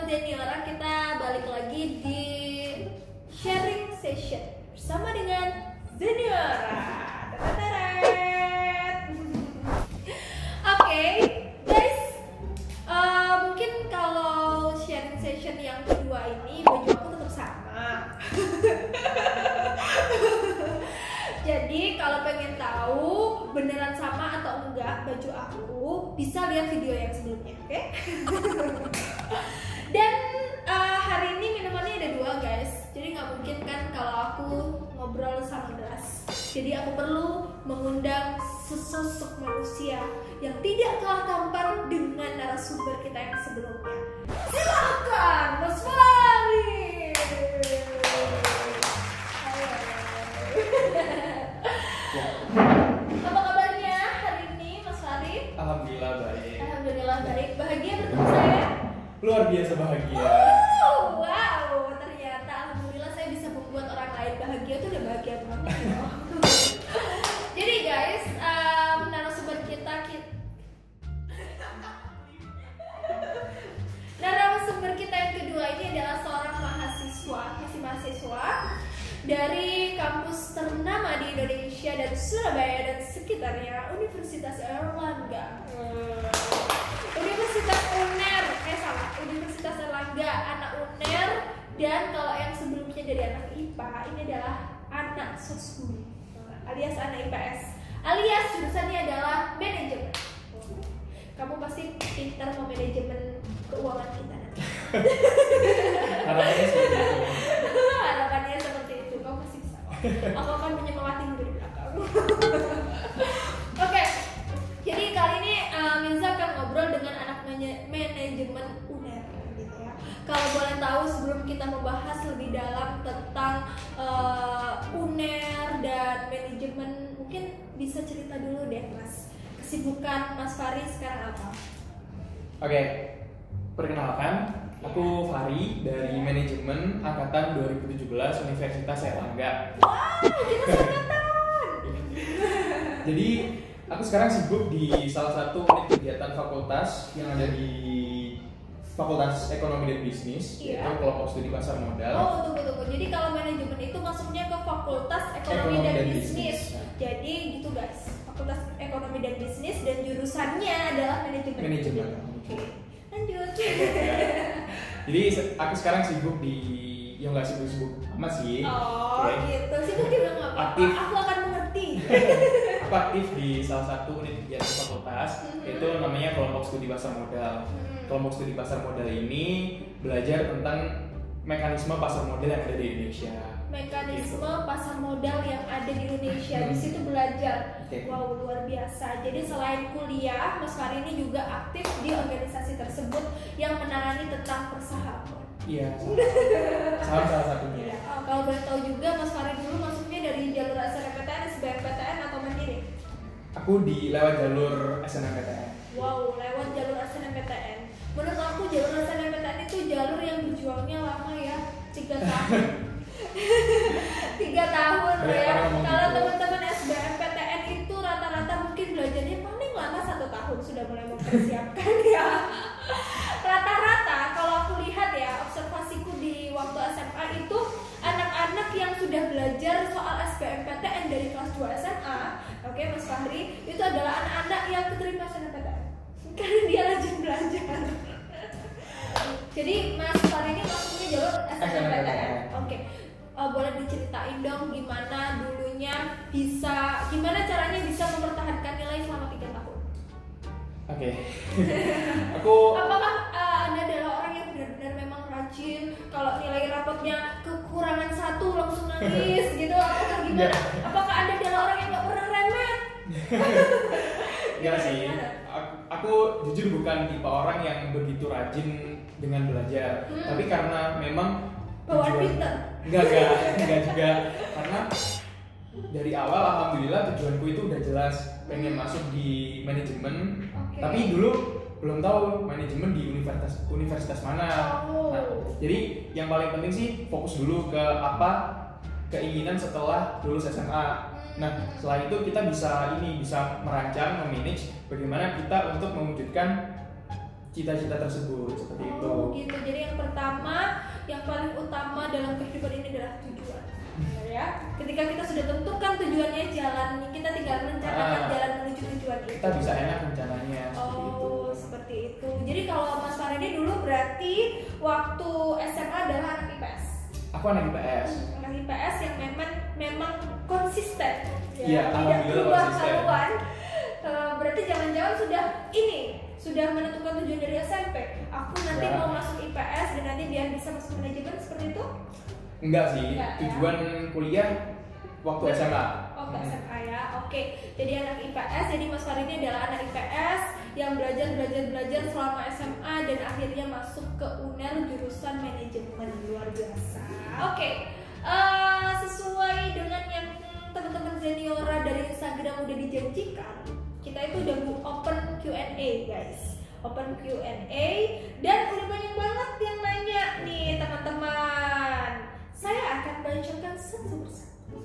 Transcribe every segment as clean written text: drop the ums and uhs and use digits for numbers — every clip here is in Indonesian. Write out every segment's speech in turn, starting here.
Zeniora, kita balik lagi di sharing session bersama dengan Zeniora. Oke, guys, mungkin kalau sharing session yang kedua ini baju aku tetap sama. Jadi kalau pengen tahu beneran sama atau enggak baju aku, bisa lihat video yang sebelumnya, oke? Dan hari ini minumannya ada 2, guys. Jadi nggak mungkin kan kalau aku ngobrol sama gelas. Jadi aku perlu mengundang sesosok manusia yang tidak kalah tampan dengan narasumber kita yang sebelumnya. Silakan, Mas Fahri. Apa kabarnya hari ini, Mas Fahri? Alhamdulillah baik. Alhamdulillah baik. Bahagia bertemu saya? Luar biasa bahagia. Wow, ternyata alhamdulillah saya bisa membuat orang lain bahagia tuh udah bahagia banget ya. Jadi guys, narasumber kita yang kedua ini adalah seorang mahasiswa, masih mahasiswa dari kampus ternama di Indonesia dan Surabaya dan sekitarnya, Universitas Erlangga. Universitas UNER, Universitas Erlangga, anak UNER. Dan kalau yang sebelumnya dari anak IPA, ini adalah anak sosum, alias anak IPS, alias jurusannya adalah manajemen. Kamu pasti pintar memanajemen keuangan kita nanti. Harapannya seperti itu. Harapannya seperti itu, kamu pasti bisa. Aku akan menyemangatimu dari belakang. Oke, jadi kali ini Mirza akan ngobrol dengan anak manajemen UNER gitu ya. Kalau boleh tahu sebelum kita membahas lebih dalam tentang UNER dan manajemen, mungkin bisa cerita dulu deh Mas, kesibukan Mas Fahri sekarang apa? Oke, perkenalkan, aku Fahri dari manajemen angkatan 2017 Universitas Erlangga. Wow, kita seangkatan. Jadi aku sekarang sibuk di salah satu unit kegiatan fakultas yang ada di Fakultas Ekonomi dan Bisnis, Iya. yaitu kelompok studi pasar modal. Oh, tunggu. Jadi kalau manajemen itu masuknya ke Fakultas Ekonomi dan Bisnis. Jadi gitu guys, Fakultas Ekonomi dan Bisnis dan jurusannya adalah manajemen. Oke. Lanjut. Jadi aku sekarang sibuk di, ya nggak sibuk-sibuk amat sih. Oh, Oke. gitu. Sibuk juga nggak apa-apa. Aktif. Aku akan mengerti. Aku aktif di salah satu unit kegiatan fakultas, yaitu namanya kelompok studi pasar modal. Kelompok studi pasar modal ini belajar tentang mekanisme pasar modal yang ada di Indonesia. Mekanisme pasar modal yang ada di Indonesia, di situ belajar. Oke. Wow, luar biasa. Jadi selain kuliah, Mas Fahri ini juga aktif di organisasi tersebut yang menangani tentang persahabatan. Iya, salah satunya. Oh, kalau boleh tahu juga, Mas Fahri dulu masuknya dari jalur SNMPTN, SBMPTN atau mandiri? Aku di lewat jalur SNMPTN. Wow, lewat jalur SNMPTN. Menurut aku jalur SNMPTN itu jalur yang berjuangnya lama ya, 3 tahun. 3 tahun ya. Kalau teman-teman SBMPTN itu rata-rata mungkin belajarnya paling lama 1 tahun sudah mulai mempersiapkan ya. Rata-rata kalau aku lihat ya, observasiku di waktu SMA itu anak-anak yang sudah belajar soal SBMPTN dari kelas 2 SMA, oke Mas Fahri, itu adalah anak-anak yang keterima SNMPTN karena dia rajin belajar. Jadi Mas Fahri ini masuknya jalur SNMPTN. Oke. Boleh diceritain dong gimana dulunya gimana caranya bisa mempertahankan nilai selama 3 tahun? Oke. Apakah Anda adalah orang yang benar-benar memang rajin, kalau nilai rapotnya kekurangan 1 langsung nangis gitu, apakah gimana? Apakah Anda adalah orang yang gak pernah remet? Enggak sih. Aku jujur bukan tipe orang yang begitu rajin dengan belajar. Tapi karena memang Bawaan pinter? Enggak juga. Karena dari awal alhamdulillah tujuanku itu udah jelas, pengen masuk di manajemen. Okay. Tapi dulu belum tahu manajemen di universitas mana. Oh. Nah, jadi yang paling penting sih fokus dulu ke apa keinginan setelah lulus SMA. Nah, setelah itu kita bisa merancang, memanage bagaimana kita untuk mewujudkan cita-cita tersebut seperti itu. Oh gitu. Jadi yang pertama, yang paling utama dalam kehidupan ini adalah tujuan. Benar ya. Ketika kita sudah tentukan tujuannya, jalan, kita tinggal merencanakan jalan menuju tujuan itu. Kita bisa enak rencananya seperti itu. Seperti itu. Jadi kalau Mas Faridi dulu berarti waktu SMA adalah anak IPS. Aku anak IPS. Anak IPS yang memang konsisten. Iya, tidak berubah konsisten. haluan. Berarti jangan-jangan sudah menentukan tujuan dari SMP. Aku nanti mau masuk IPS dan nanti biar bisa masuk manajemen seperti itu? Enggak sih. Enggak, tujuan kuliah waktu SMA. Waktu SMA ya. Oke. Jadi anak IPS. Jadi Mas Faridi adalah anak IPS yang belajar selama SMA dan akhirnya masuk ke UNER jurusan manajemen. Luar biasa. Oke. Sesuai dengan yang teman-teman Zeniora dari Instagram udah dijanjikan, kita itu udah open Q&A guys, open Q&A dan udah banyak banget yang nanya nih teman-teman. Saya akan bacakan satu persatu,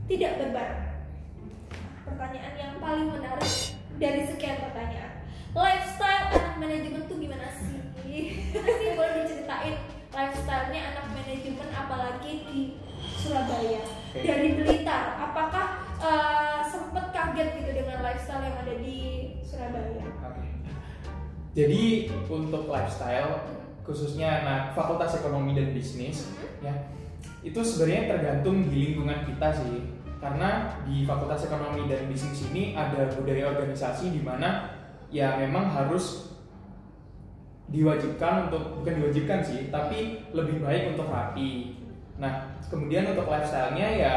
tidak berbareng. Pertanyaan yang paling menarik dari sekian pertanyaan, lifestyle anak manajemen tuh gimana sih? Masih boleh diceritain lifestyle-nya anak manajemen apalagi di Surabaya, dari Blitar. Apakah sempet kaget gitu dengan lifestyle yang ada di Surabaya? Jadi untuk lifestyle khususnya anak Fakultas Ekonomi dan Bisnis ya, itu sebenarnya tergantung di lingkungan kita sih. Karena di Fakultas Ekonomi dan Bisnis ini ada budaya organisasi di mana ya memang harus diwajibkan untuk, bukan diwajibkan sih, tapi lebih baik untuk rapi. Nah, kemudian untuk lifestyle-nya ya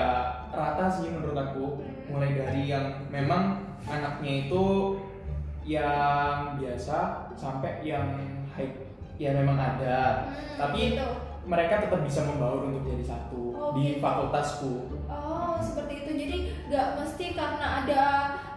rata sih menurut aku. Mulai dari yang memang anaknya itu yang biasa sampai yang high, ya memang ada. Tapi gitu. Mereka tetap bisa membaur untuk jadi satu di fakultasku. Oh, seperti itu. Jadi nggak mesti karena ada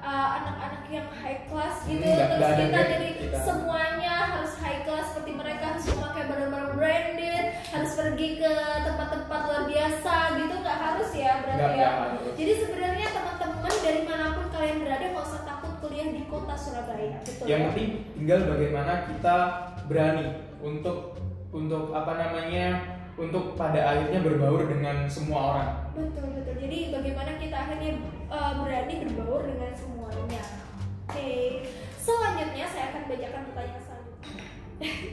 anak-anak yang high class gitu, terus kita jadi semuanya harus high class seperti mereka, harus memakai barang-barang branded, harus pergi ke tempat-tempat luar biasa gitu, nggak harus ya berarti ya. Jadi sebenarnya teman-teman dari manapun kalian berada nggak usah takut kuliah di kota Surabaya, betul? Yang penting tinggal bagaimana kita berani untuk untuk pada akhirnya berbaur dengan semua orang. Betul. Jadi bagaimana kita akhirnya berani berbaur dengan semuanya. Oke. Selanjutnya saya akan bacakan pertanyaan selanjutnya.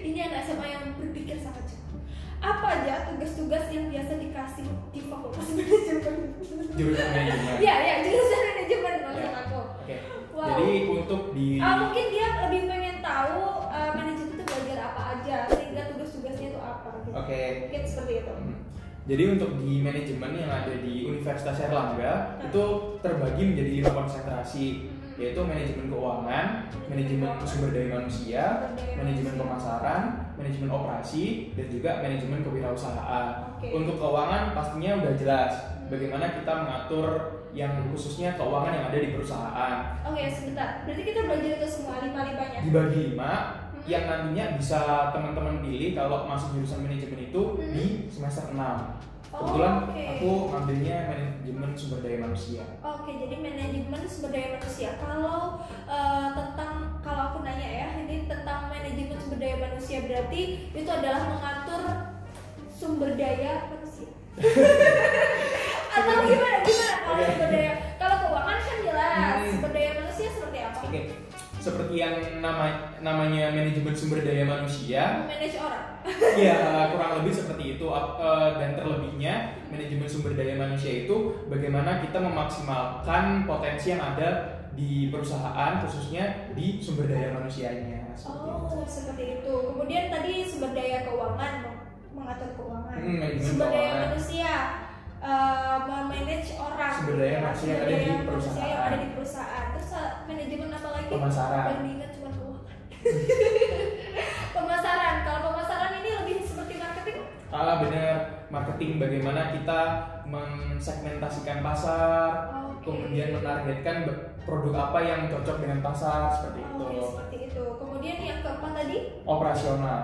Ini anak SMA yang berpikir sangat cepat. Apa aja tugas-tugas yang biasa dikasih di Fakultas Manajemen? Jurusan manajemen. Ya, jurusan manajemen maksud aku. Oke. Wow. Jadi untuk di mungkin dia lebih pengen tahu manajemen itu belajar apa aja, sehingga tugas-tugasnya itu apa gitu. Oke. Mungkin seperti itu. Jadi untuk di manajemen yang ada di Universitas Airlangga itu terbagi menjadi 5 konsentrasi, yaitu manajemen keuangan, manajemen sumber daya manusia, manajemen pemasaran, manajemen operasi, dan juga manajemen kewirausahaan. Untuk keuangan pastinya udah jelas bagaimana kita mengatur yang khususnya keuangan yang ada di perusahaan. Oke, sebentar. Berarti kita belajar itu semua 5-5-nya. Dibagi 5 yang nantinya bisa teman-teman pilih kalau masuk jurusan manajemen itu di semester 6. Kebetulan aku ngambilnya manajemen sumber daya manusia. Oke, jadi manajemen sumber daya manusia. Kalau kalau aku nanya ya, ini tentang manajemen sumber daya manusia berarti itu adalah mengatur sumber daya manusia. Atau gimana kalau sumber daya? Kalau keuangan kan jelas, sumber daya manusia seperti apa? Oke. Seperti yang namanya manajemen sumber daya manusia, manage orang. Ya, kurang lebih seperti itu. Dan terlebihnya manajemen sumber daya manusia itu bagaimana kita memaksimalkan potensi yang ada di perusahaan, khususnya di sumber daya manusianya. Seperti itu. Kemudian tadi sumber daya keuangan, mengatur keuangan. Daya sumber daya manusia, memanage orang. Sumber daya manusia yang ada di perusahaan. Terus manajemen apa lagi? Pemasaran. Yang diingat cuma keuangan. Pemasaran. Kalau pemasaran ini lebih seperti marketing? Benar, marketing, bagaimana kita mensegmentasikan pasar, kemudian menargetkan produk apa yang cocok dengan pasar, seperti itu. Seperti itu. Kemudian yang keempat tadi? Operasional.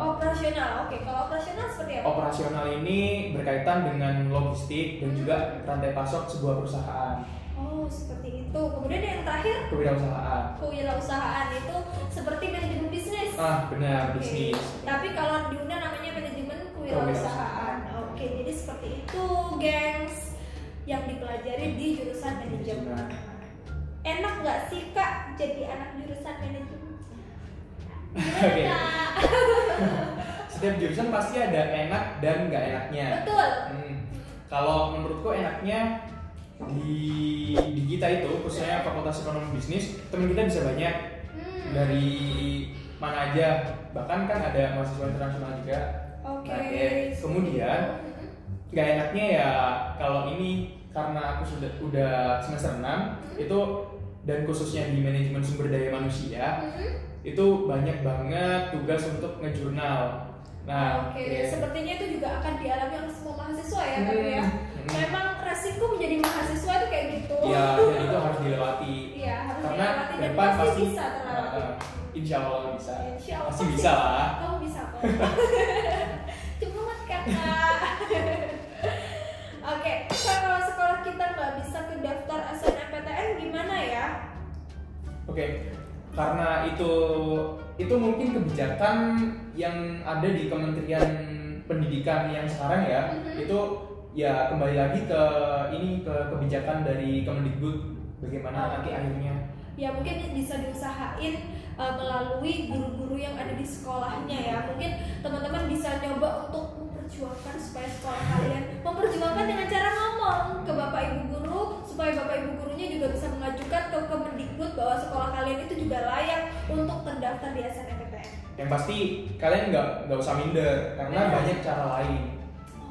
Oke, kalau operasional seperti apa? Operasional ini berkaitan dengan logistik dan juga rantai pasok sebuah perusahaan. Seperti itu. Kemudian yang terakhir? Kewirausahaan. Kewirausahaan itu seperti manajemen bisnis. Benar, Oke. bisnis. Tapi kalau di UNER namanya manajemen kewirausahaan. Oke, jadi seperti itu, gengs, yang dipelajari di jurusan manajemen. Enak nggak sih Kak jadi anak jurusan manajemen? Oke. Kak? Setiap jurusan pasti ada enak dan nggak enaknya. Betul. Kalau menurutku enaknya di kita itu, khususnya Fakultas Ekonomi Bisnis, teman kita bisa banyak dari mana aja. Bahkan kan ada mahasiswa internasional juga. Oke. Nah, kemudian nggak enaknya ya kalau ini karena aku udah semester 6 itu, dan khususnya di manajemen sumber daya manusia itu banyak banget tugas untuk ngejurnal. Nah, Oke, sepertinya itu juga akan dialami oleh semua mahasiswa ya, Kak ya. Memang resiko menjadi mahasiswa itu kayak gitu. Iya, dan itu harus dilewati. Iya, harus Karena dilewati dan depan pasti bisa terlewati. Insya Allah bisa. Insya Allah Pasti bisa lah. Kamu bisa kok. Cepat Kakak. Oke, Kak, kalau sekolah kita nggak bisa ke daftar SNMPTN gimana ya? Oke, karena itu mungkin kebijakan yang ada di Kementerian Pendidikan yang sekarang ya. Itu ya kembali lagi ke kebijakan dari Kemendikbud, bagaimana nanti akhirnya. Ya mungkin bisa diusahain melalui guru-guru yang ada di sekolahnya ya. Mungkin teman-teman bisa nyoba untuk memperjuangkan supaya sekolah kalian memperjuangkan dengan cara ngomong ke Bapak Ibu guru, supaya Bapak Ibu gurunya juga bisa mengajukan ke Kemendikbud bahwa sekolah kalian itu juga layak untuk terdaftar di SNMPTN. Yang pasti kalian nggak usah minder karena banyak cara lain.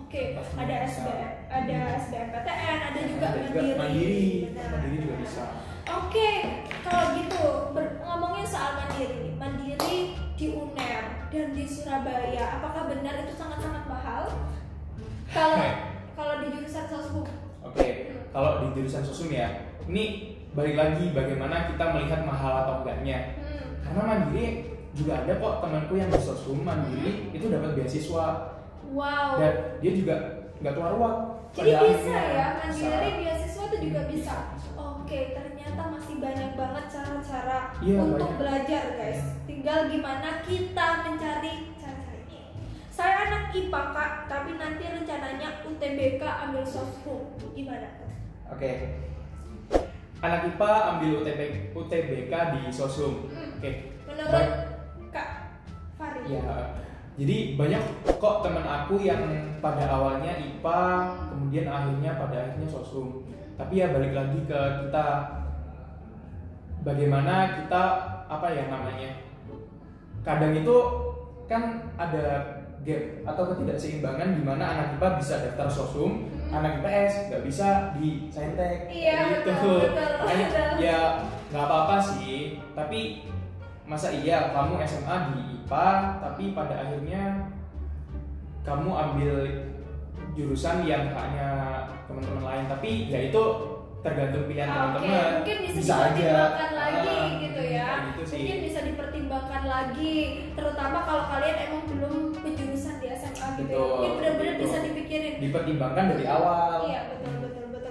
Oke, ada SBMPTN, ada juga Mandiri. Benar. Mandiri juga bisa. Oke, kalau gitu ngomongin soal mandiri di UNER dan di Surabaya, apakah benar itu sangat-sangat mahal? Kalau di jurusan sosum? Oke, kalau di jurusan sosum ya, ini balik lagi bagaimana kita melihat mahal atau enggaknya. Karena mandiri juga ada kok temanku yang di sosum mandiri itu dapat beasiswa. Wow. Dan dia juga nggak keluar uang. Jadi Padahal bisa ya, mandiri bisa. beasiswa itu juga bisa. Oke, ternyata masih banyak banget cara-cara Iya, untuk banyak. belajar guys. Tinggal gimana kita mencari cara-caranya. Saya anak IPA Kak, tapi nanti rencananya UTBK ambil soshum. Gimana? Oke. Anak IPA ambil UTBK di sosum. Oke. Menurut Kak Fari? Ya. Jadi banyak kok teman aku yang pada awalnya IPA, kemudian pada akhirnya sosum. Tapi ya balik lagi ke kita, bagaimana kita kadang itu kan ada gap atau ketidakseimbangan di mana anak IPA bisa daftar sosum, anak IPS nggak bisa di saintek. Iya, gitu. betul. Ya nggak apa-apa sih, tapi masa iya kamu SMA di IPA tapi pada akhirnya kamu ambil jurusan yang hanya teman-teman lain, tapi ya itu tergantung pilihan teman-teman. Mungkin bisa aja dipertimbangkan lagi gitu ya. gitu sih. Mungkin bisa dipertimbangkan lagi, terutama kalau kalian emang belum penjurusan di SMA gitu ya. Betul, Mungkin benar-benar betul. bisa dipikirin. Dipertimbangkan dari awal. Iya, betul.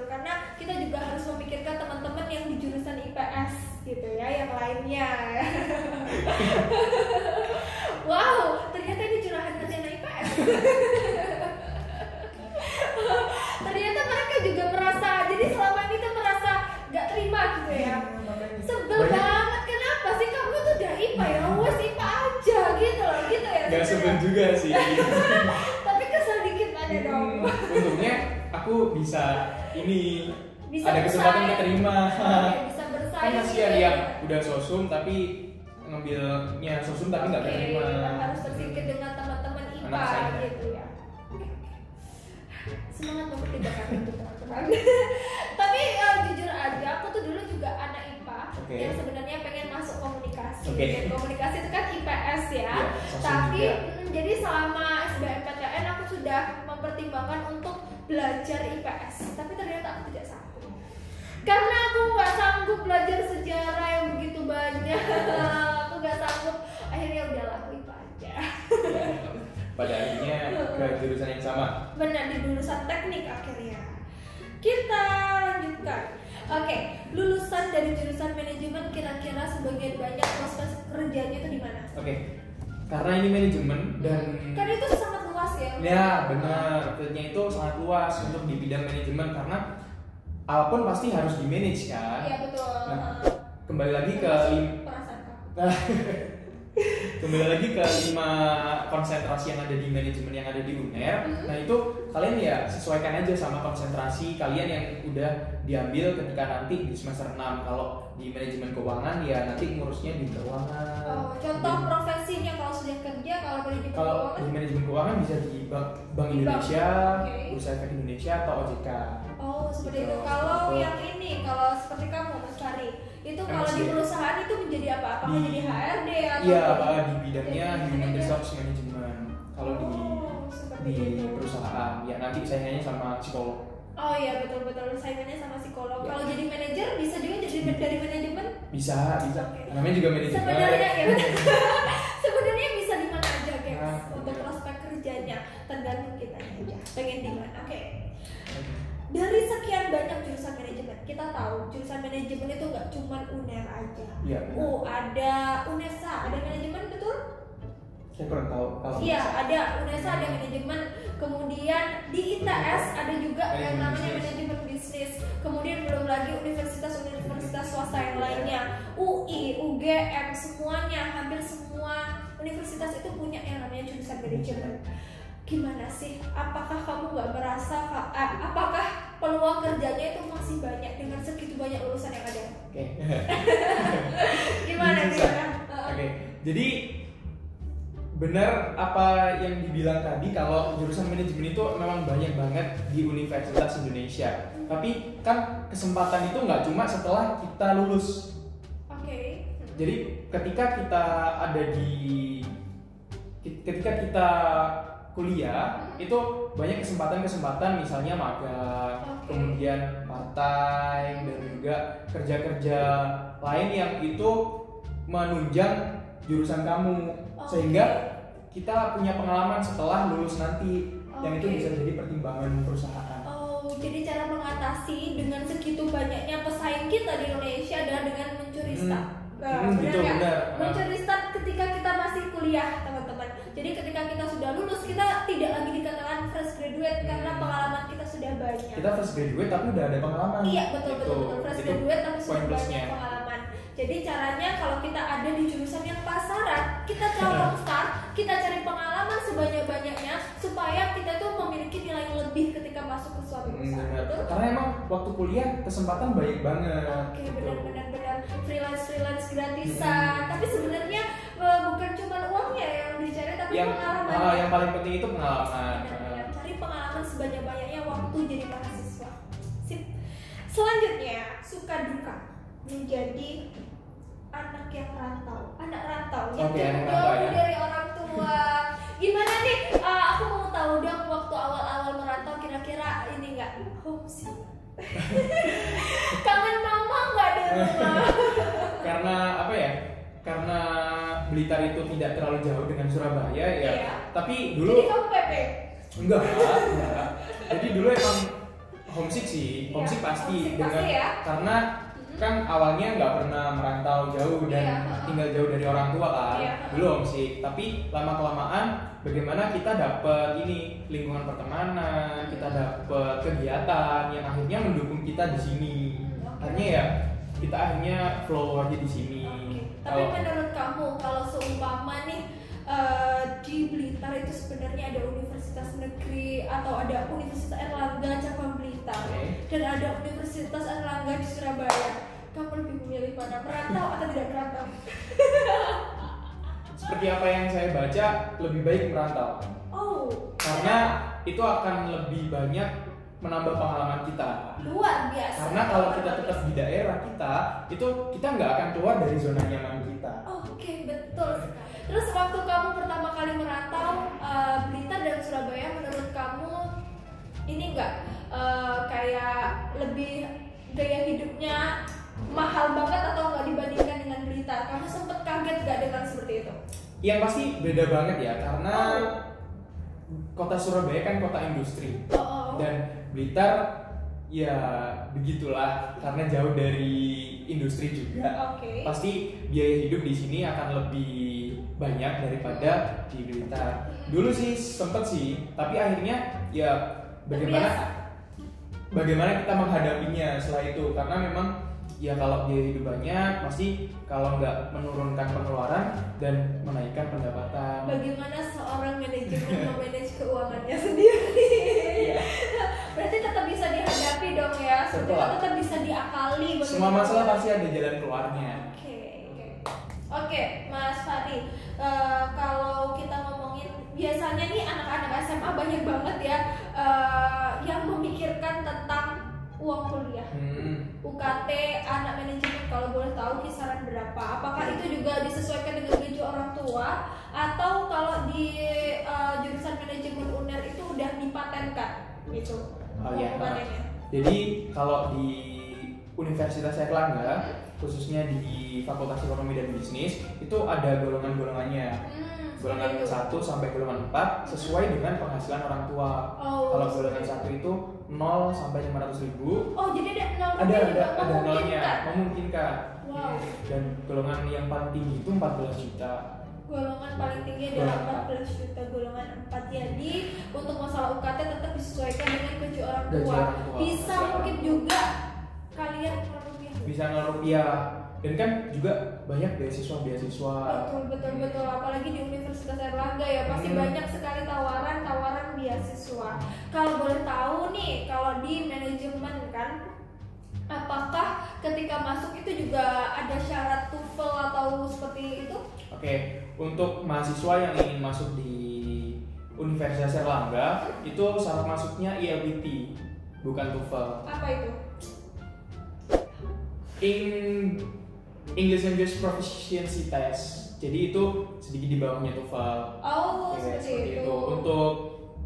Karena kita juga harus memikirkan teman-teman yang di jurusan IPS gitu ya, yang lainnya. Wow, ternyata ini curahan hati anak IPS. Ternyata mereka juga merasa, jadi selama ini tuh merasa gak terima gitu ya. Sebel banget, kenapa sih kamu tuh udah IPA ya, wes IPA aja gitu loh, gitu ya. Gak sebel juga sih. Tapi kesel dikit ada dong. Untungnya aku bisa ada kesempatan bersaing. keterima. Bisa Kan bersaing. kasihan yang udah sosum tapi ngambilnya sosum tapi nggak keterima. Harus terpikir dengan teman-teman IPA Anak saya. gitu ya. Semangat mempertimbangkan itu teman-teman. Tapi jujur aja, aku tuh dulu juga anak IPA yang sebenarnya pengen masuk komunikasi. Dan komunikasi itu kan IPS ya. Tapi jadi selama SBMPTN aku sudah mempertimbangkan untuk belajar IPS. Tapi ternyata aku tidak sanggup. Karena aku nggak sanggup belajar sejarah yang begitu banyak. Aku nggak sanggup. Akhirnya udahlah aku IPA aja. Pada akhirnya ke jurusan yang sama. Benar, di jurusan teknik akhirnya. Kita lanjutkan. Oke, lulusan dari jurusan manajemen kira-kira sebagian banyak prospek kerjanya itu di mana? Oke, karena ini manajemen dan kan itu sangat luas ya. Ya benar, fieldnya itu sangat luas untuk di bidang manajemen karena apapun pasti harus di manage kan. Iya betul. Nah, kembali lagi ke perasaan kamu. kembali lagi ke 5 konsentrasi yang ada di manajemen yang ada di UNER. Nah itu kalian ya sesuaikan aja sama konsentrasi kalian yang udah diambil ketika nanti di semester 6. Kalau di manajemen keuangan ya nanti ngurusnya di keuangan. Oh, contoh profesinya kalau sudah kerja kalau manajemen keuangan? Di manajemen keuangan bisa di Bank Indonesia, Okay. Bursa Efek Indonesia atau OJK. Oh seperti Gitu. itu. Kalau yang ini, kalau seperti kamu Mas Fari, itu kalau di perusahaan itu menjadi apa? Apakah jadi HRD atau? Iya, di bidangnya Human Resource Management. Kalau di perusahaan, ya nanti saingannya sama psikolog. Oh iya betul saingannya sama psikolog. Kalau jadi manajer bisa juga jadi dari manajemen? Bisa. Okay. Namanya juga manajemen. Sebenarnya ya. Sebenarnya bisa di mana aja guys untuk prospek kerjanya, tergantung kita aja. Pengen di mana? Oke. Dari sekian banyak jurusan manajemen, kita tahu jurusan manajemen itu nggak cuma UNER aja. Iya. Ada UNESA, ada manajemen betul? Saya kurang tahu. Iya, ada UNESA, ada manajemen. Kemudian di ITS ada juga yang namanya manajemen bisnis. Kemudian belum lagi universitas-universitas swasta yang lainnya, UI, UGM, semuanya, hampir semua universitas itu punya yang namanya jurusan manajemen. Gimana sih? Apakah kamu nggak merasa? Apakah peluang kerjanya itu masih banyak dengan segitu banyak lulusan yang ada? Oke. Gimana? Oke. Jadi benar apa yang dibilang tadi kalau jurusan manajemen itu memang banyak banget di Universitas Indonesia. Tapi kan kesempatan itu nggak cuma setelah kita lulus. Oke. Jadi ketika kita kuliah itu banyak kesempatan misalnya magang, kemudian part-time dan juga kerja-kerja lain yang itu menunjang jurusan kamu sehingga kita punya pengalaman setelah lulus nanti yang itu bisa jadi pertimbangan perusahaan. Oh, jadi cara mengatasi dengan segitu banyaknya pesaing kita di Indonesia adalah dengan mencuri start. Benar. Mencuri start ketika kita masih kuliah, teman-teman. Jadi ketika kita sudah lulus, kita tidak lagi dikatakan fresh graduate karena pengalaman kita sudah banyak. Kita fresh graduate tapi udah ada pengalaman. Iya, betul. Fresh graduate tapi sudah banyak pengalaman. Jadi caranya kalau kita ada di jurusan yang pasaran, kita colong start, kita cari pengalaman sebanyak-banyaknya supaya kita tuh memiliki nilai lebih ketika masuk ke suatu perusahaan. Karena emang waktu kuliah kesempatan banyak banget. Oke, benar. Freelance gratisan. Tapi sebenarnya bukan cuma uangnya yang dicari, tapi pengalaman. Yang paling penting itu pengalaman. Cari pengalaman sebanyak-banyaknya waktu jadi mahasiswa. Sip. Selanjutnya, suka duka menjadi anak yang rantau, anak rantau yang jauh dari orang tua. Gimana nih? Aku mau tahu dong waktu awal-awal merantau kira-kira ini nggak homesick? Kangen mama nggak di rumah? Karena apa ya? Karena Blitar itu tidak terlalu jauh dengan Surabaya ya. Iya. Tapi dulu. Jadi kamu PP? Enggak. Jadi dulu emang homesick sih, homesick pasti dengan karena kan awalnya nggak pernah merantau jauh dan tinggal jauh dari orang tua kan, belum sih. Tapi lama kelamaan bagaimana kita dapat ini lingkungan pertemanan, kita dapat kegiatan yang akhirnya mendukung kita di sini. Akhirnya ya kita akhirnya flow aja di sini. Tapi menurut kamu kalau seumpama nih di Blitar itu sebenarnya ada universitas negeri atau ada Universitas Erlangga cabang Blitar dan ada Universitas Erlangga di Surabaya, kamu lebih memilih mana, merantau atau tidak merantau? Seperti apa yang saya baca, lebih baik merantau. Karena itu akan lebih banyak menambah pengalaman kita. Luar biasa. Karena kalau kita tetap di daerah kita nggak akan keluar dari zona nyaman kita. Oke, betul sekali. Terus waktu kamu pertama kali merantau Blitar dan Surabaya, menurut kamu ini nggak kayak lebih gaya hidupnya mahal banget atau nggak dibandingkan dengan Blitar? Kamu sempet kaget nggak dengan seperti itu? Yang pasti beda banget ya, karena kota Surabaya kan kota industri dan Blitar ya begitulah karena jauh dari industri juga. Pasti biaya hidup di sini akan lebih banyak daripada di Blitar. Dulu sih sempet sih, tapi akhirnya ya bagaimana kita menghadapinya setelah itu, karena memang ya kalau biaya hidup banyak pasti kalau nggak menurunkan pengeluaran dan menaikkan pendapatan. Bagaimana seorang manajemen memanage keuangannya sendiri? Iya. Berarti tetap bisa dihadapi dong ya, tetap bisa diakali. Semua masalah pasti ada jalan keluarnya. Oke, Mas Fahri, kalau kita ngomongin biasanya nih anak-anak SMA banyak banget ya yang memikirkan tentang uang kuliah. UKT anak manajemen kalau boleh tahu kisaran berapa? Apakah itu juga disesuaikan dengan gaji orang tua atau kalau di jurusan manajemen UNER itu udah dipatenkan gitu? Oh iya. Jadi kalau di Universitas Airlangga khususnya di Fakultas Ekonomi dan Bisnis itu ada golongan-golongannya. Golongan 1 sampai golongan 4 sesuai dengan penghasilan orang tua. Kalau golongan 1 itu 0 sampai 500.000. Oh, jadi ada nolnya, memungkinkan. Wow. Dan golongan yang paling tinggi itu 14 juta. Golongan paling tinggi adalah 14 juta, golongan 4. Jadi untuk masalah UKT tetap disesuaikan dengan gaji orang tua. Bisa mungkin juga kalian bisa rupiah. Dan kan juga banyak beasiswa. Betul. Apalagi di Universitas Airlangga ya pasti banyak sekali tawaran beasiswa. Kalau boleh tahu nih, kalau di manajemen kan, apakah ketika masuk itu juga ada syarat TOEFL atau seperti itu? Oke, untuk mahasiswa yang ingin masuk di Universitas Airlangga itu syarat masuknya ILBT, bukan TOEFL. Apa itu? English Language Proficiency Test. Jadi itu sedikit di bawahnya TOEFL. Oh, seperti itu. Untuk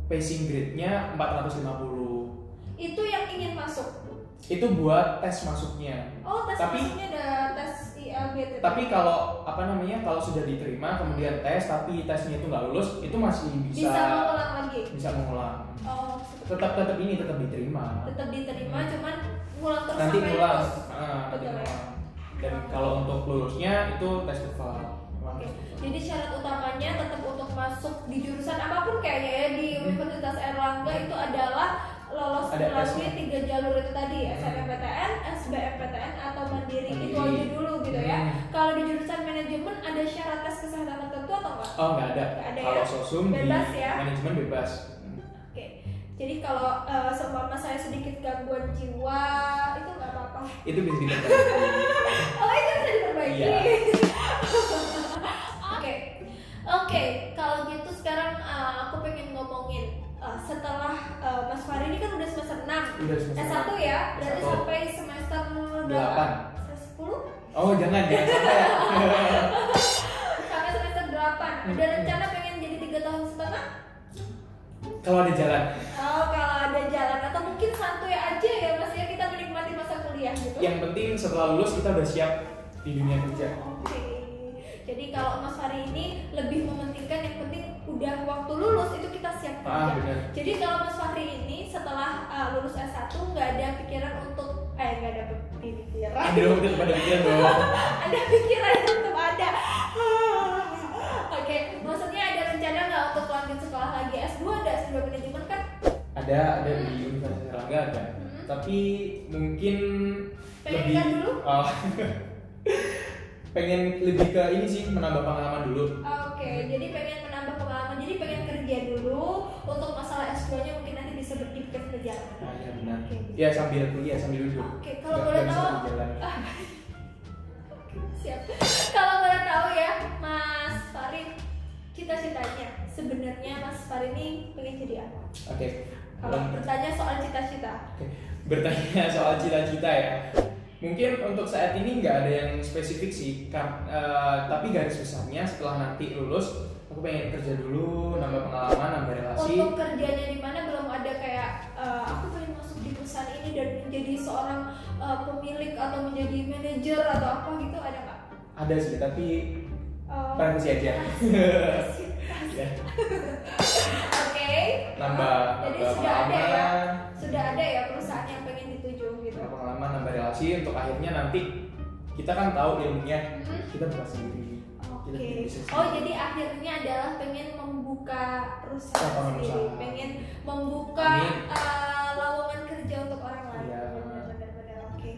passing grade-nya 450. Itu yang ingin masuk. Itu buat tes masuknya. Oh, masuknya ada tes ILBT. Tapi kalau kalau sudah diterima kemudian tes tapi tesnya itu nggak lulus, itu masih bisa mengulang lagi. Bisa mengulang. Oh, tetap diterima. Cuman ngulang terus nanti sampai ngulang. Betul ya. Dan kalau untuk lulusnya itu tes TOEFL. Jadi syarat utamanya tetap untuk masuk di jurusan apapun kayaknya ya di Universitas Airlangga itu adalah lolos melalui 3 jalur itu tadi, SNMPTN, SBMPTN atau Mandiri. Itu aja dulu gitu ya. Kalau di jurusan manajemen ada syarat tes kesehatan tertentu atau enggak? Oh, nggak ada. Kalau sosum bebas di ya? Manajemen bebas. Oke. Jadi kalau seumpama saya sedikit gangguan jiwa itu nggak apa-apa. Itu bisa diperbaiki. Oh, itu bisa diperbaiki. Iya. Oke. Kalau gitu sekarang aku pengen ngomongin setelah Mas Fahri ini kan udah semester 6. Udah semester S1 ya, berarti S1. sampai semester 8. 10? Oh, jangan sampai. Sampai semester 8. Ada rencana pengen jadi 3 tahun setengah? Kalau ada jalan. Oh, kalau ada jalan atau mungkin santuy aja ya Mas ya, kita menikmati masa kuliah gitu. Yang penting setelah lulus kita udah siap di dunia kerja. Oke. Jadi kalau Mas Fahri ini lebih mementingkan yang penting udah waktu lulus itu kita siap kerja. Benar. Jadi kalau Mas Fahri ini setelah lulus S1 nggak ada pikiran untuk nggak ada pikiran. Ada pikiran dong. Ada pikiran tetap ada. Oke, maksudnya ada rencana nggak untuk lanjut sekolah lagi S2 ada S2 manajemen kan? Ada di Universitas Airlangga ada. Tapi mungkin pengen lebih dulu? Pengen lebih ke ini sih, menambah pengalaman dulu. Oke, jadi pengen menambah pengalaman, jadi pengen kerja dulu. Untuk masalah S2-nya mungkin nanti bisa berdikkat kerja. Iya benar. Okay. Ya sambil kuliah, sambil duduk. Oke, kalau boleh tahu. Siap. Kalau boleh tahu ya, Mas Fahri, cita-citanya sebenarnya Mas Fahri ini pengen jadi apa? Oke. Kalau bertanya soal cita-cita. Oke. Bertanya soal cita-cita ya. Mungkin untuk saat ini nggak ada yang spesifik sih, tapi garis besarnya setelah nanti lulus, aku pengen kerja dulu, nambah pengalaman, nambah relasi. Untuk kerjanya di mana belum ada kayak aku pengen masuk di perusahaan ini dan menjadi seorang pemilik atau menjadi manajer atau apa gitu, ada nggak? Ada sih, tapi privasi aja. Ya. Oke. Nambah jadi pengalaman. Sudah ada ya perusahaan yang pengen dituju gitu. Pengalaman, nambah relasi untuk akhirnya nanti kita kan tahu ilmunya, kita buka sendiri. Oke. Kita bisnis Oh, sendiri. jadi akhirnya adalah pengen membuka perusahaan Lapangan sendiri, usaha. pengen membuka Amin. lowongan kerja untuk orang lain. Iya. Benar-benar. Oke.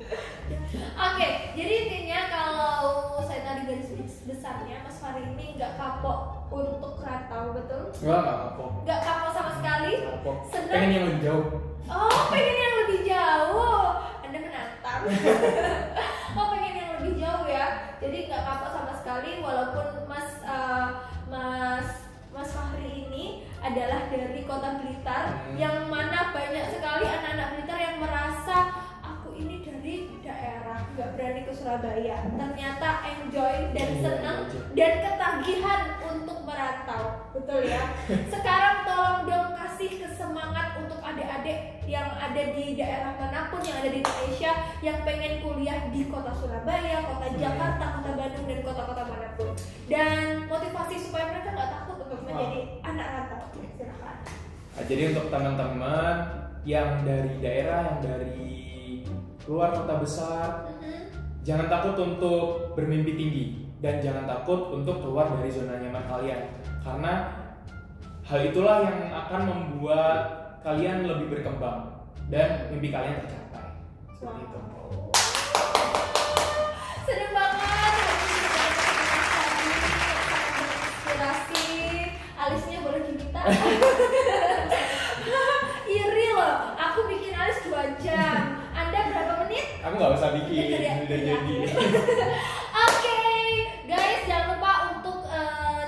Oke, jadi intinya kalau saya tadi garis besarnya, Mas Fahri ini nggak kapok untuk rantau, betul? Nggak kapok. Nggak kapok sama sekali. Kapok. Senang. Pengen yang lebih jauh. Oh, pengen yang lebih jauh. Anda menantang. Oh, pengen yang lebih jauh ya. Jadi nggak kapok sama sekali, walaupun Mas Fahri ini adalah dari Kota Blitar, yang mana banyak sekali anak-anak Blitar yang merasa aku ini dari daerah, nggak berani ke Surabaya. Ternyata enjoy dan senang dan ketagihan untuk merantau, betul ya. Sekarang tolong dong kasih kesemangat untuk adik-adik yang ada di daerah manapun yang ada di Indonesia yang pengen kuliah di Kota Surabaya, Kota Jakarta, Kota Bandung, dan kota-kota manapun. Dan motivasi supaya mereka nggak takut untuk menjadi anak rantau. Silakan. Nah, jadi untuk teman-teman yang dari daerah, yang dari luar kota besar, jangan takut untuk bermimpi tinggi dan jangan takut untuk keluar dari zona nyaman kalian, karena hal itulah yang akan membuat kalian lebih berkembang dan mimpi kalian tercapai. Seperti itu. Seneng banget inspirasi. Alisnya boleh diminta. Iri loh, aku bikin alis 2 jam. Anda berapa menit? Aku nggak usah bikin, udah jadi. Oke, guys, jangan lupa untuk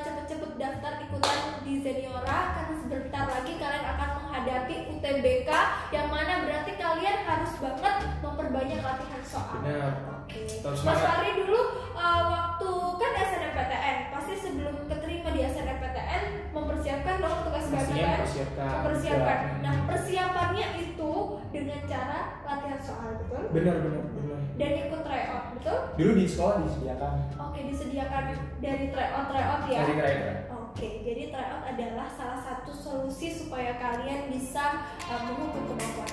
cepet-cepet daftar ikutan di Zeniora, karena sebentar lagi kalian akan menghadapi UTBK, yang mana berarti kalian harus banget memperbanyak latihan soal. Benar. Oke. Terus Mas semangat. Fahri dulu waktu kan SNMPTN, pasti sebelum keterima di SNMPTN mempersiapkan dong untuk SBMPTN. Mempersiapkan. Nah, persiapannya itu dengan cara latihan soal, betul? Benar. Dan ikut tryout, betul? Dulu di sekolah disediakan. Oke, disediakan dari tryout ya. Dari keren. Oke, jadi tryout adalah salah satu solusi supaya kalian bisa mengukur kemampuan